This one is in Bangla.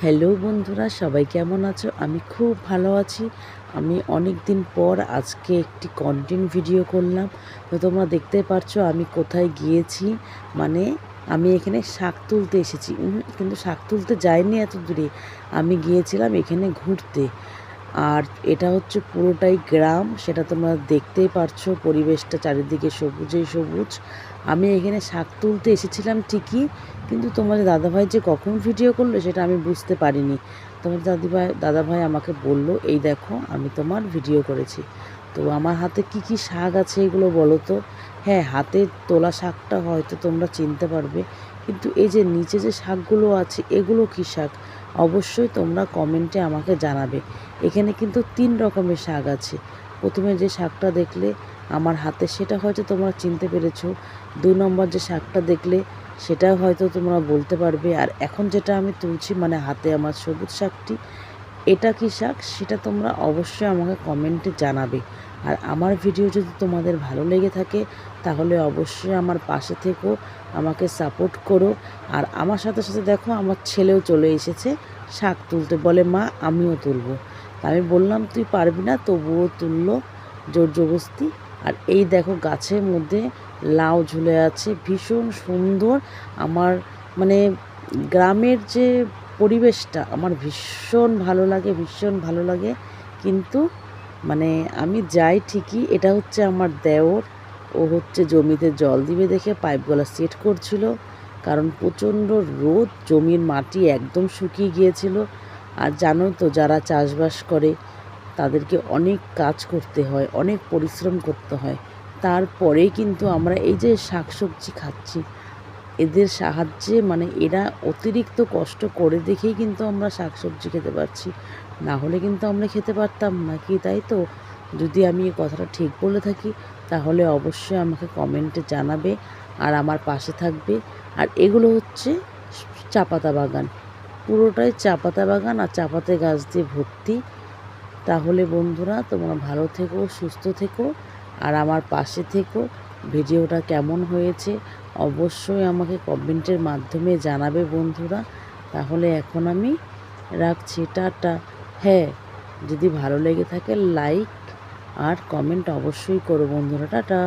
হ্যালো বন্ধুরা, সবাই কেমন আছো? আমি খুব ভালো আছি। আমি অনেক দিন পর আজকে একটি কন্টেন্ট ভিডিও করলাম। তো তোমরা দেখতে পারছো আমি কোথায় গিয়েছি। মানে আমি এখানে শাক তুলতে এসেছি, কিন্তু শাক তুলতে যাইনি এত দূরে। আমি গিয়েছিলাম এখানে ঘুরতে। আর এটা হচ্ছে পুরোটাই গ্রাম, সেটা তোমরা দেখতেই পারছো। পরিবেশটা চারিদিকে সবুজেই সবুজ। আমি এখানে শাক তুলতে এসেছিলাম ঠিকই, কিন্তু তোমাদের দাদাভাই যে কখন ভিডিও করলো সেটা আমি বুঝতে পারিনি। তোমার দাদাভাই আমাকে বলল, এই দেখো আমি তোমার ভিডিও করেছি। তো আমার হাতে কি কি শাক আছে এগুলো বলো তো। হ্যাঁ, হাতে তোলা শাকটা হয়তো তোমরা চিনতে পারবে, কিন্তু এই যে নিচে যে শাকগুলো আছে এগুলো কী শাক অবশ্যই তোমরা কমেন্টে আমাকে জানাবে। এখানে কিন্তু 3 রকমের শাক আছে। প্রথমে যে শাকটা দেখলে আমার হাতে সেটা হয়তো তোমরা চিনতে পেরেছো। 2 নম্বর যে শাকটা দেখলে সেটাও হয়তো তোমরা বলতে পারবে। আর এখন যেটা আমি তুলছি মানে হাতে আমার সবুজ শাকটি, এটা কী শাক সেটা তোমরা অবশ্যই আমাকে কমেন্টে জানাবে। আর আমার ভিডিও যদি তোমাদের ভালো লেগে থাকে তাহলে অবশ্যই আমার পাশে থেকো, আমাকে সাপোর্ট করো। আর আমার সাথে সাথে দেখো আমার ছেলেও চলে এসেছে শাক তুলতে, বলে মা আমিও তুলবো। আমি বললাম তুই পারবি না, তবুও তুললো জোর জবরদস্তি। আর এই দেখো গাছের মধ্যে লাউ ঝুলে আছে, ভীষণ সুন্দর। আমার মানে গ্রামের যে পরিবেশটা আমার ভীষণ ভালো লাগে, ভীষণ ভালো লাগে। কিন্তু মানে আমি যাই ঠিকই, এটা হচ্ছে আমার দেওর। ও হচ্ছে জমিতে জল দিবে দেখে পাইপগুলো সেট করছিল, কারণ প্রচণ্ড রোদ, জমির মাটি একদম শুকিয়ে গিয়েছিল। আর জানোই তো যারা চাষবাস করে তাদেরকে অনেক কাজ করতে হয়, অনেক পরিশ্রম করতে হয়। তারপরেই কিন্তু আমরা এই যে শাকসবজি খাচ্ছি, এদের সাহায্যে মানে এরা অতিরিক্ত কষ্ট করে দেখেই কিন্তু আমরা শাকসবজি খেতে পারছি, না হলে কিন্তু আমরা খেতে পারতাম না, কি তাই তো? যদি আমি এই কথাটা ঠিক বলে থাকি তাহলে অবশ্যই আমাকে কমেন্টে জানাবে আর আমার পাশে থাকবে। আর এগুলো হচ্ছে চা পাতা বাগান, পুরোটাই চা পাতা বাগান আর চা পাতা গাছ দিয়ে ভর্তি। তাহলে বন্ধুরা তোমরা ভালো থেকো, সুস্থ থেকো আর আমার পাশে থেকো। ভিডিওটা কেমন হয়েছে অবশ্যই আমাকে কমেন্টের মাধ্যমে জানাবে বন্ধুরা। তাহলে এখন আমি রাখছি, টাটা। হ্যাঁ, যদি ভালো লেগে থাকে লাইক আর কমেন্ট অবশ্যই করো বন্ধুরা, টাটা।